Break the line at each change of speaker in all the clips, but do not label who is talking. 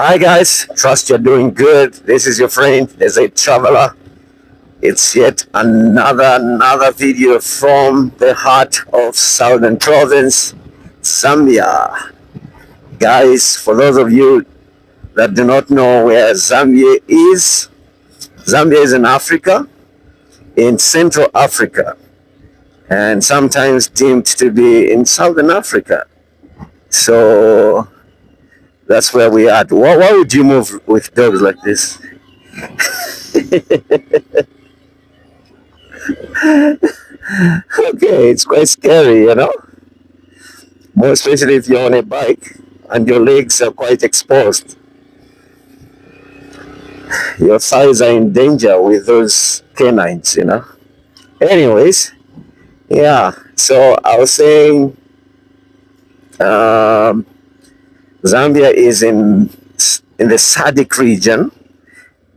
Hi guys, trust you're doing good. This is your friend as a traveler. It's yet another video from the heart of Southern Province, Zambia. Guys, for those of you that do not know where Zambia is in Africa, in Central Africa, and sometimes deemed to be in Southern Africa. So that's where we are. Why would you move with dogs like this? Okay, it's quite scary, more especially if you're on a bike and your legs are quite exposed. Your thighs are in danger with those canines. Anyways, yeah, so I was saying Zambia is in the SADC region.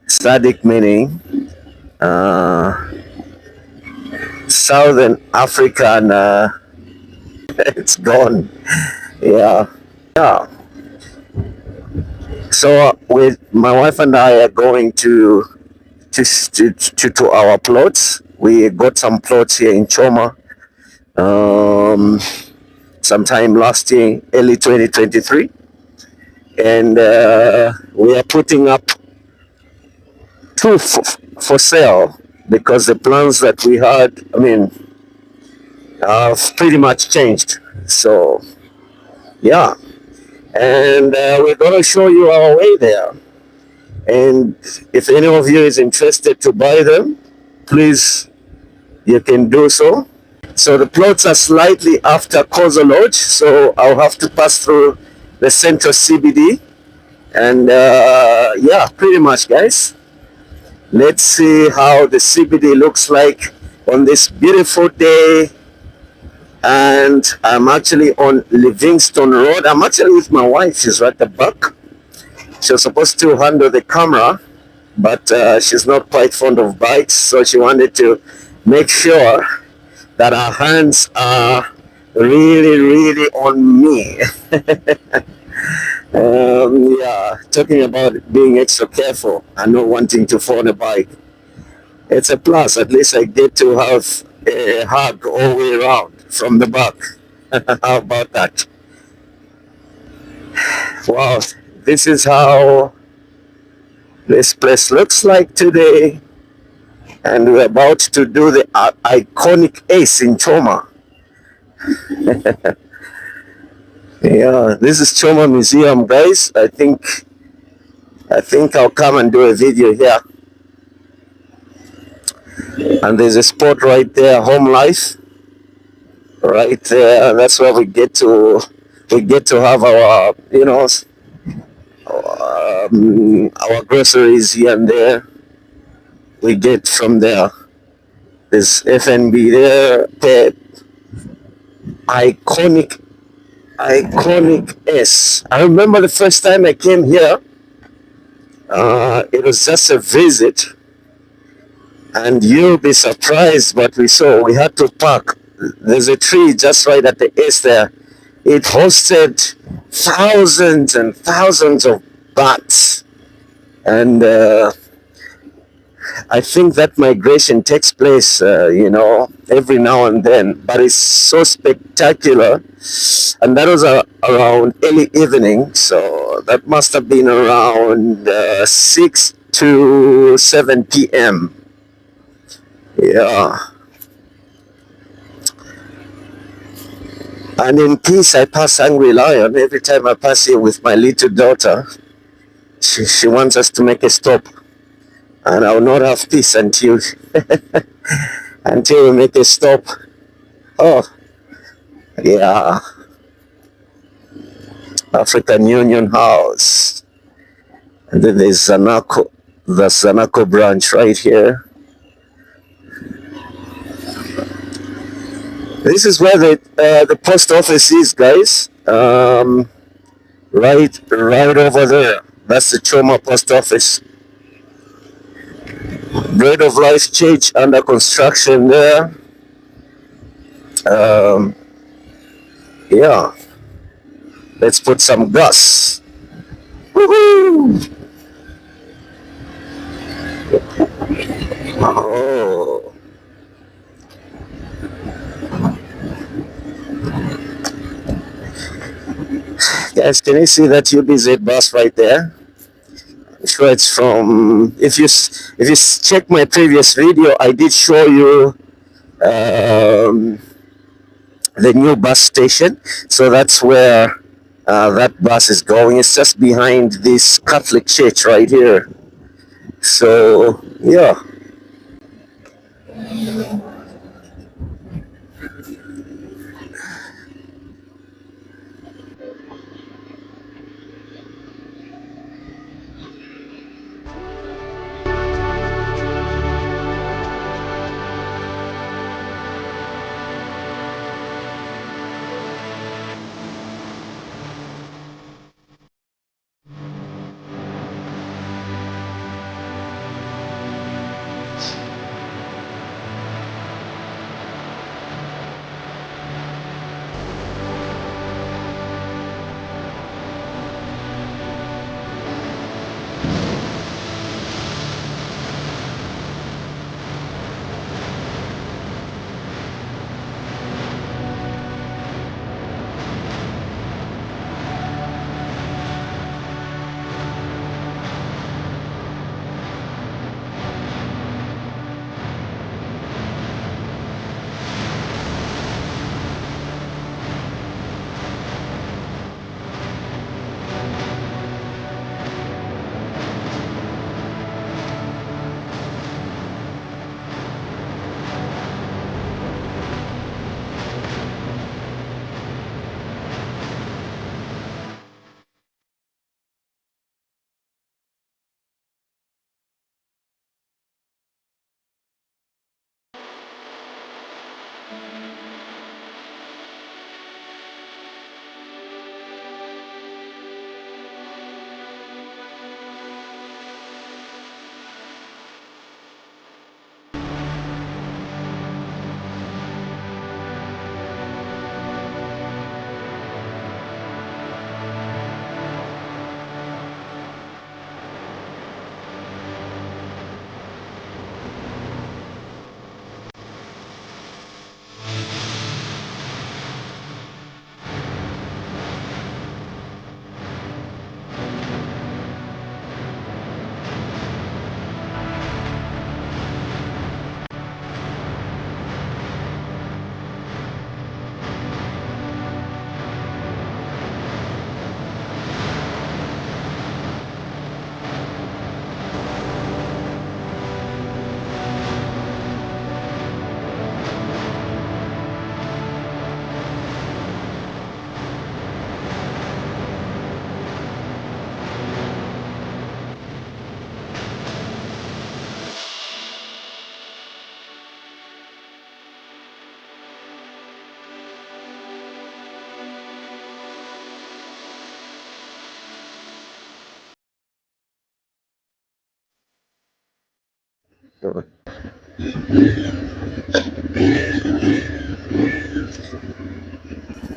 SADC meaning Southern Africa, and it's gone. Yeah. So with my wife and I are going to our plots. We got some plots here in Choma sometime last year, early 2023, and we are putting up two for sale because the plans that we had, have pretty much changed. So yeah, and we're going to show you our way there. And if any of you is interested to buy them, please, you can do so. So the plots are slightly after Kozo Lodge, so I'll have to pass through the central CBD. And yeah, pretty much, guys. Let's see how the CBD looks like on this beautiful day. And I'm actually on Livingstone Road. I'm actually with my wife. She's right at the back. She was supposed to handle the camera, but she's not quite fond of bikes, so she wanted to make sure that her hands are really on me. Yeah, talking about being extra careful and not wanting to fall on a bike. It's a plus. At least I get to have a hug all the way around from the back. How about that? Wow, this is how this place looks like today. And we're about to do the iconic Ace in Choma. Yeah, this is Choma Museum, guys. I think I'll come and do a video here. And there's a spot right there, Home Life. Right there, that's where we get to have our our groceries here and there. We get from there. There's FNB there. The iconic S. I remember the first time I came here. It was just a visit, and you'll be surprised what we saw. We had to park. There's a tree just right at the S there. It hosted thousands and thousands of bats, and I think that migration takes place, every now and then, but it's so spectacular. And that was around early evening, so that must have been around 6 to 7 p.m. Yeah. And in peace, I pass Angry Lion. Every time I pass here with my little daughter, she wants us to make a stop. And I will not have peace until we make a stop. Oh, yeah. African Union House. And then there's the Zanaco branch right here. This is where the post office is, guys. Right over there. That's the Choma post office. Bread of Life Church under construction there. Yeah. Let's put some gas. Woohoo! Guys, can you see that UBZ bus right there? I'm sure it's from. If you check my previous video, I did show you um, the new bus station. So that's where that bus is going. It's just behind this Catholic church right here. So yeah.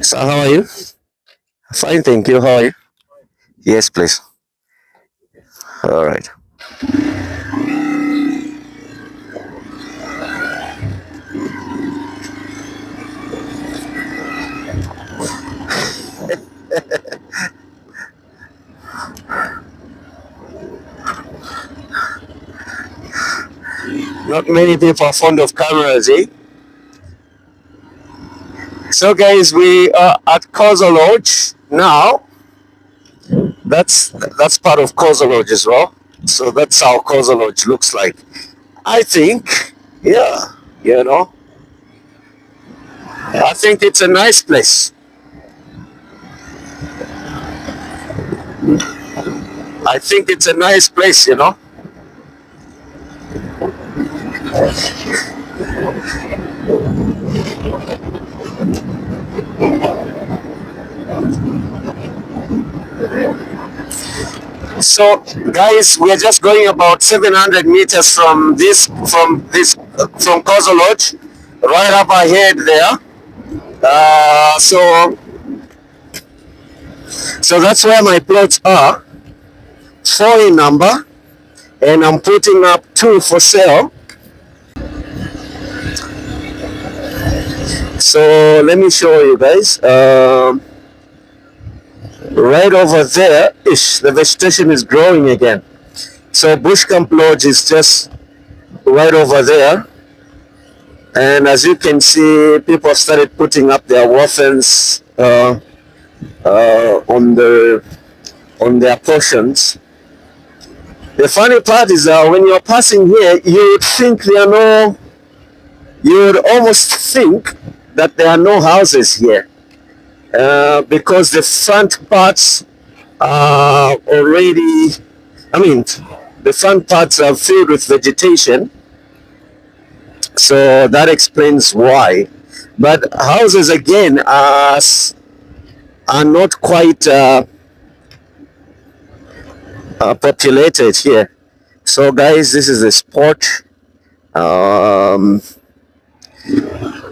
So how are you? Fine, thank you. How are you? Yes, please. All right. Not many people are fond of cameras, eh? So, guys, we are at Kozo Lodge now. That's part of Kozo Lodge as well. So that's how Kozo Lodge looks like. I think, yeah, you know, I think it's a nice place. I think it's a nice place, you know. So, guys, we're just going about 700 meters from Kozo Lodge, right up ahead there. So that's where my plots are. 4 in number, and I'm putting up 2 for sale. So let me show you guys. right over there, ish, the vegetation is growing again. So Bushcamp Lodge is just right over there. And as you can see, people started putting up their waffles on their portions. The funny part is that when you're passing here, you would almost think that there are no houses here because the front parts are already, I mean, the front parts are filled with vegetation. So that explains why. But houses again are not quite populated here. So guys, this is a spot. Um,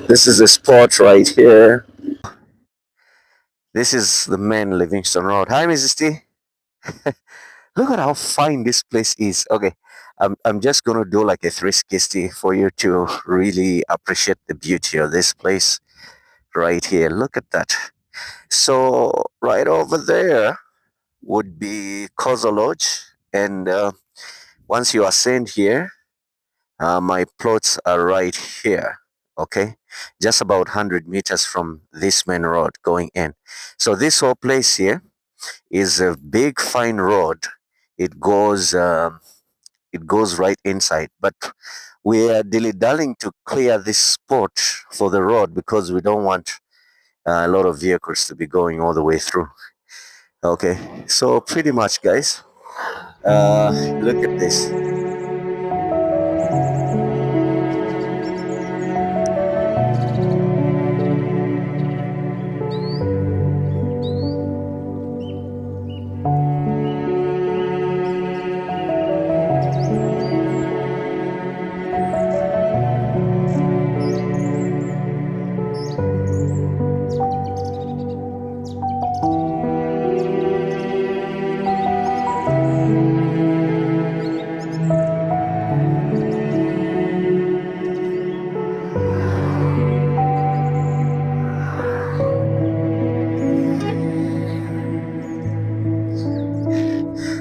this is a spot right here. This is the main Livingstone Road. Hi, Mrs. T. Look at how fine this place is. Okay, I'm just gonna do like a 360 for you to really appreciate the beauty of this place right here. Look at that. So right over there would be Kozo Lodge, and once you ascend here, my plots are right here. Okay, just about 100 meters from this main road going in. So this whole place here is a big fine road. It goes right inside, but we are dilly-dallying to clear this spot for the road because we don't want a lot of vehicles to be going all the way through. Okay, so pretty much, guys, look at this.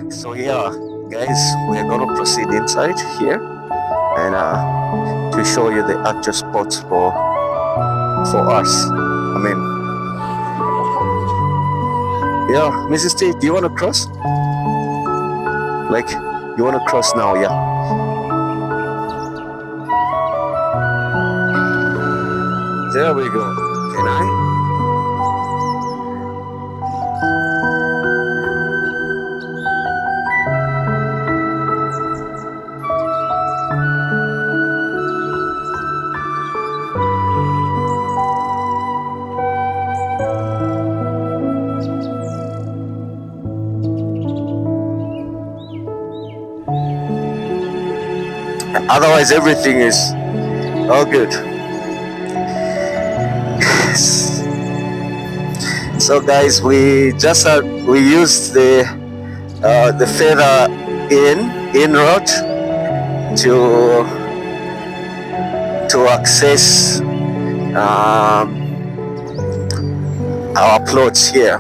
So yeah, guys, we're gonna proceed inside here and to show you the actual spots for us. I mean, yeah, Mrs. T, do you wanna cross? Like, you wanna cross now? Yeah. There we go. Can I? Otherwise, everything is all good. So, guys, we used the feather in road to access our plots here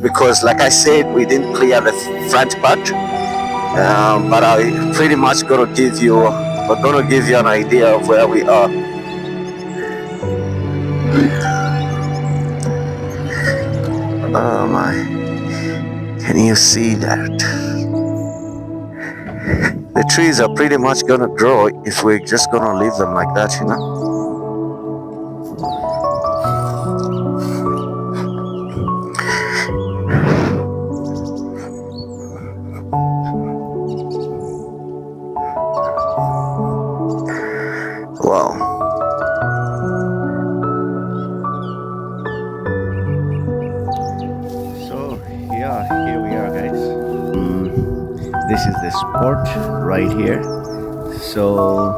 because, like I said, we didn't clear the front part. But I pretty much gonna give you an idea of where we are. Oh my, can you see that? The trees are pretty much gonna grow if we're just gonna leave them like that, you know? Wow. So yeah, here we are, guys. This is the spot right here. So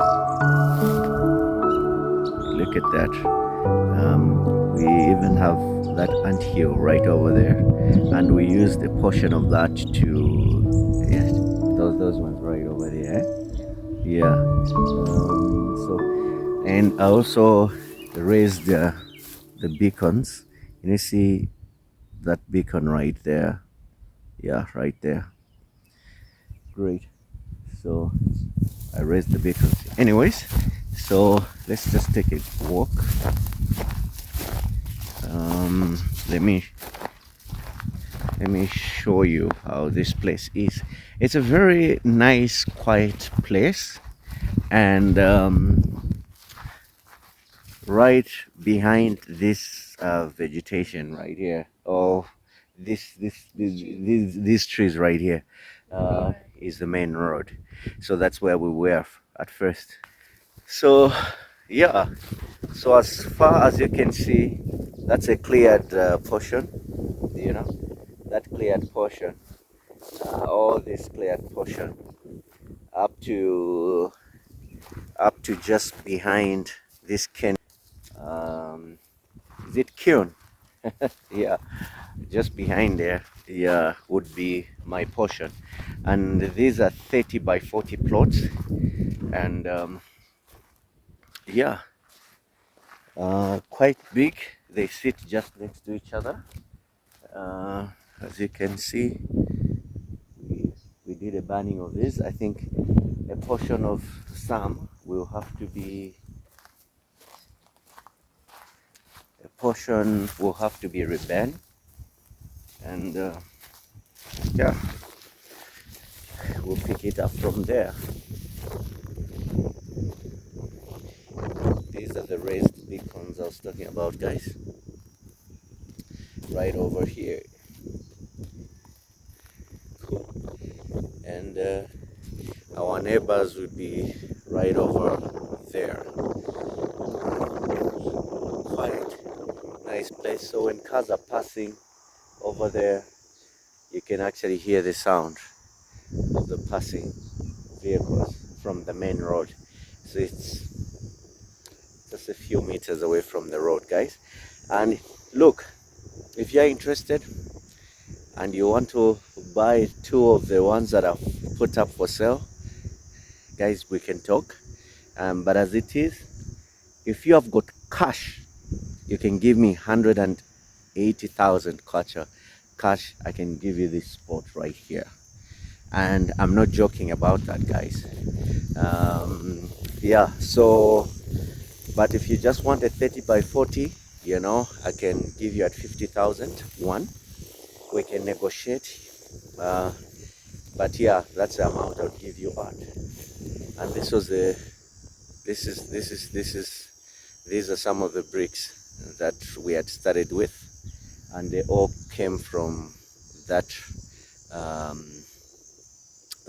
look at that. We even have that anthill right over there, and we use the portion of that to those ones right over there. Yeah. So, and I also raised the beacons. You see that beacon right there. Yeah, right there. Great. So I raised the beacons. Anyways, so let's just take a walk. Let me show you how this place is. It's a very nice, quiet place, and right behind this vegetation right here, oh, these trees right here, is the main road. So that's where we were at first. So yeah, so as far as you can see, that's a cleared portion, you know, that cleared portion, all this cleared portion up to just behind this can, is it kiln? Yeah, just behind there, yeah, would be my portion. And these are 30 by 40 plots, and yeah, quite big. They sit just next to each other. As you can see, we did a banning of this. I think a portion of some will have to be, rebanned, and yeah, we'll pick it up from there. These are the raised beacons I was talking about, guys, right over here. Cool. And our neighbors would be right over there. Quiet, nice place. So when cars are passing over there, you can actually hear the sound of the passing vehicles from the main road. So it's just a few meters away from the road, guys. And look, if you're interested and you want to buy two of the ones that I've put up for sale, guys, we can talk. But as it is, if you have got cash, you can give me 180,000 kwacha cash. I can give you this spot right here, and I'm not joking about that, guys. Yeah, so but if you just want a 30 by 40, you know, I can give you at 50,000 one. We can negotiate, but yeah, that's the amount I'll give you at. And this was the these are some of the bricks that we had started with, and they all came from that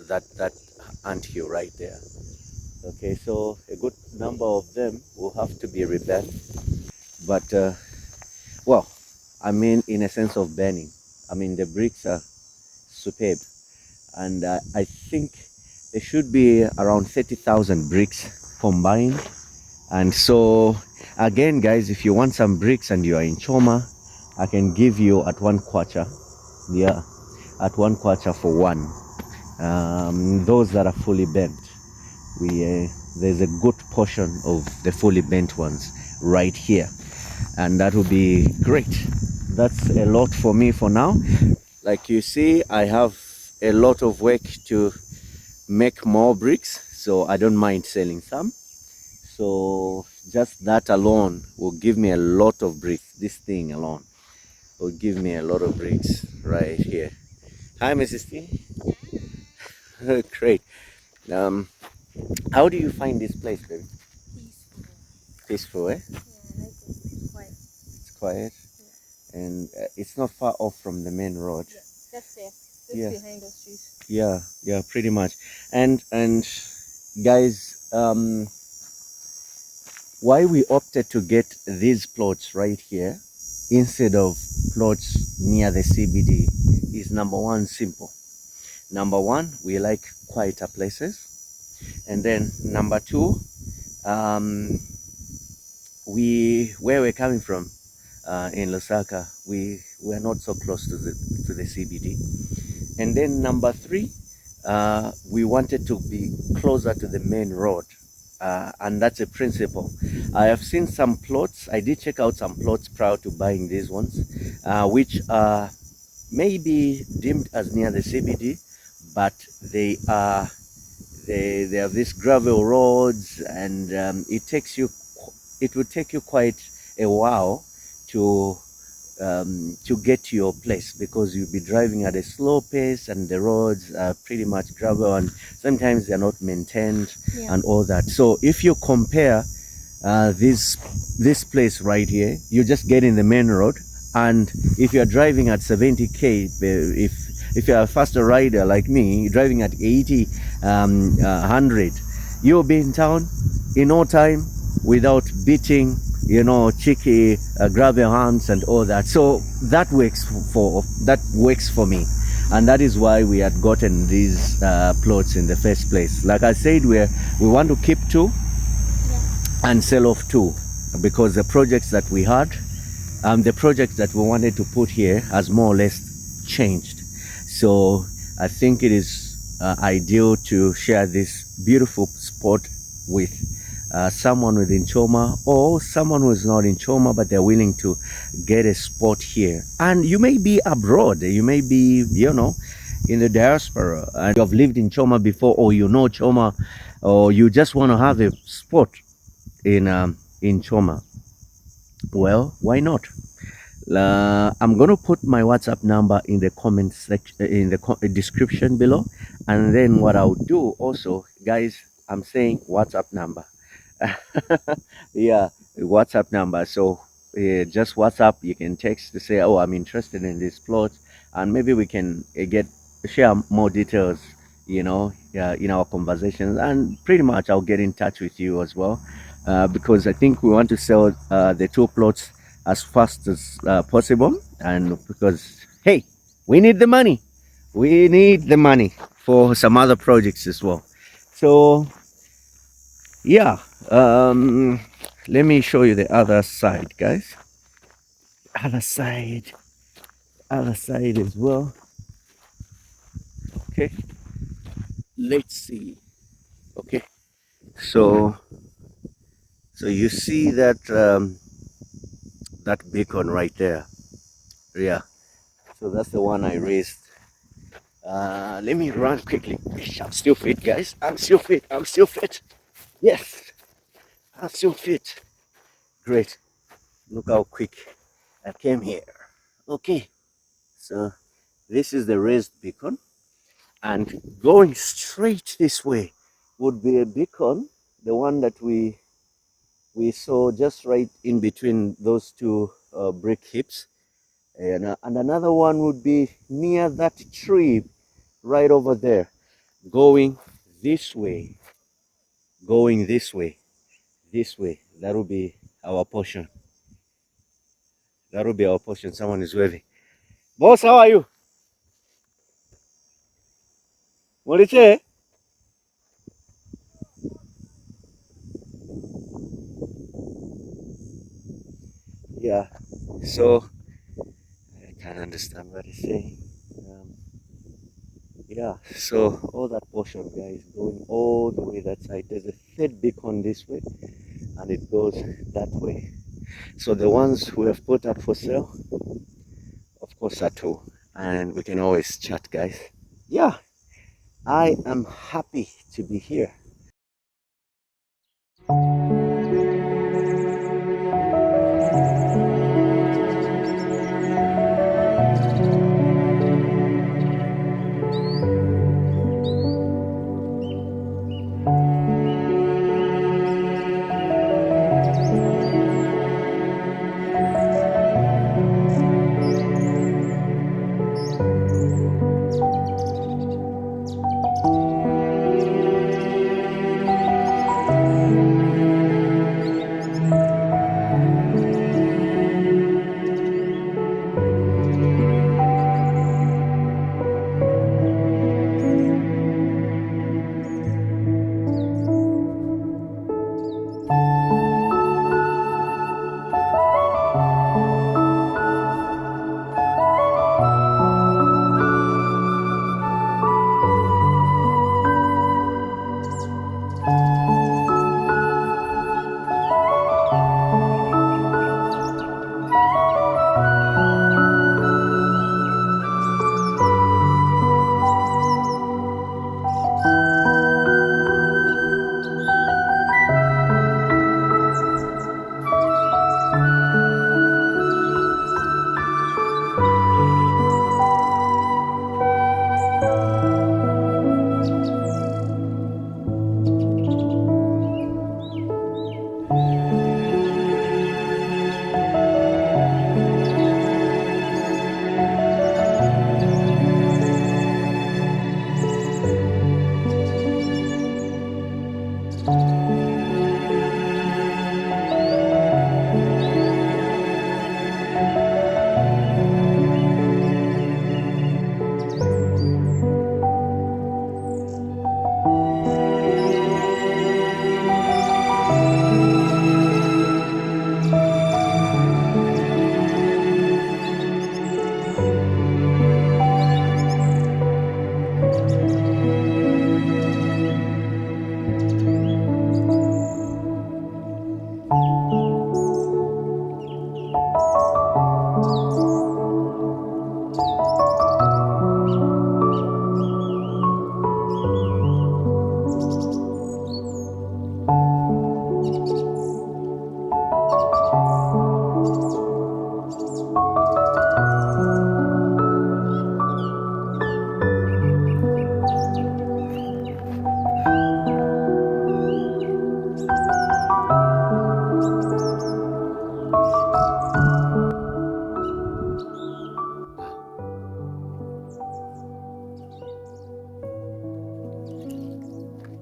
that anthill right there. Okay, so a good number of them will have to be rebanned, but well, I mean, in a sense of burning. I mean, the bricks are superb, and I think there should be around 30,000 bricks combined. And so again, guys, if you want some bricks and you are in Choma, I can give you at 1 kwacha. Yeah, at 1 kwacha for one. Those that are fully bent, there's a good portion of the fully bent ones right here, and that will be great. That's a lot for me for now. Like you see, I have a lot of work to make more bricks, so I don't mind selling some. So just that alone will give me a lot of bricks. This thing alone will give me a lot of bricks right here. Hi, Mrs. T. Great. How do you find this place, baby? Peaceful, eh?
Yeah, I like it. It's quiet.
It's quiet,
Yeah.
and it's not far off from the main road.
Yeah, that's there. Just
Yeah.
behind those trees.
Yeah, pretty much. And guys, why we opted to get these plots right here instead of plots near the CBD is number one, simple. Number one, we like quieter places, and then number two, where we're coming from, in Lusaka, we're not so close to the CBD. And then number three, we wanted to be closer to the main road.
and that's a principle. I have seen some plots. I did check out some plots prior to buying these ones, which are maybe deemed as near the CBD, but they are they have these gravel roads, and it would take you quite a while to to get to your place, because you'll be driving at a slow pace and the roads are pretty much gravel, and sometimes they're not maintained.
Yeah.
And all that. So if you compare this place right here, you just get in the main road, and if you're driving at 70k, if you're a faster rider like me, driving at 80, 100, you'll be in town in no time without beating, you know, cheeky gravel hands and all that. So that works for me, and that is why we had gotten these plots in the first place. Like I said, we want to keep two and sell off two, because the projects that we had, the project that we wanted to put here has more or less changed. So I think it is ideal to share this beautiful spot with someone within Choma, or someone who is not in Choma but they're willing to get a spot here. And you may be abroad, you may be, you know, in the diaspora, and you have lived in Choma before, or you know Choma, or you just want to have a spot in Choma. Well, why not? I'm going to put my WhatsApp number in the comment section, in the description below. And then what I'll do also, guys, I'm saying WhatsApp number. Yeah, WhatsApp number. So just WhatsApp, you can text to say, oh, I'm interested in this plot, and maybe we can share more details, you know, in our conversations. And pretty much I'll get in touch with you as well, because I think we want to sell the two plots as fast as possible, and because, hey, we need the money. We need the money for some other projects as well. So yeah, let me show you the other side, guys. Other side as well. Okay, let's see. Okay, so you see that that beacon right there. Yeah, so that's the one I raised. Let me run quickly. I'm still fit, guys. I'm still fit. Yes, I'm still fit. Great. Look how quick I came here. Okay, so this is the raised beacon, and going straight this way would be a beacon, the one that we saw just right in between those two brick heaps, and another one would be near that tree right over there, going this way, that will be our portion. Someone is waving. Boss, how are you? What did you say? Yeah, so I can't understand what he's saying. Yeah, so all that portion, guys, going all the way that side. There's a third beacon this way, and it goes that way. So the ones we have put up for sale, of course, are two, and we can always chat, guys. Yeah, I am happy to be here.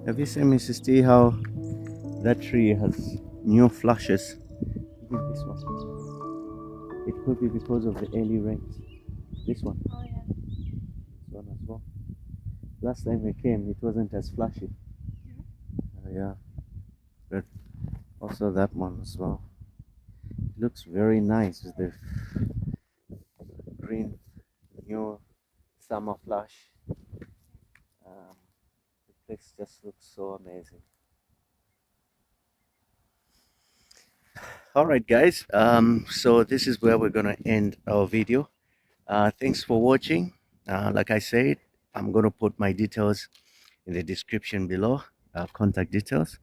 Have you seen Mrs. T how that tree has new flushes? Look at this one. It could be because of the early rains. This one.
Oh yeah.
This one as well. Last time we came, it wasn't as flashy. Yeah, but also that one as well. It looks very nice with the green new summer flush. The place just looks so amazing. All right, guys. So this is where we're gonna end our video. Thanks for watching. Like I said, I'm gonna put my details in the description below. Contact details,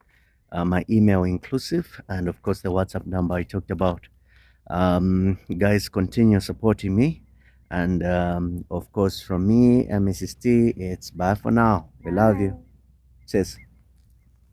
my email inclusive, and of course the WhatsApp number I talked about. Guys, continue supporting me, and of course from me and Mrs. T, it's bye for now. We love you.
Bye.
Cheers.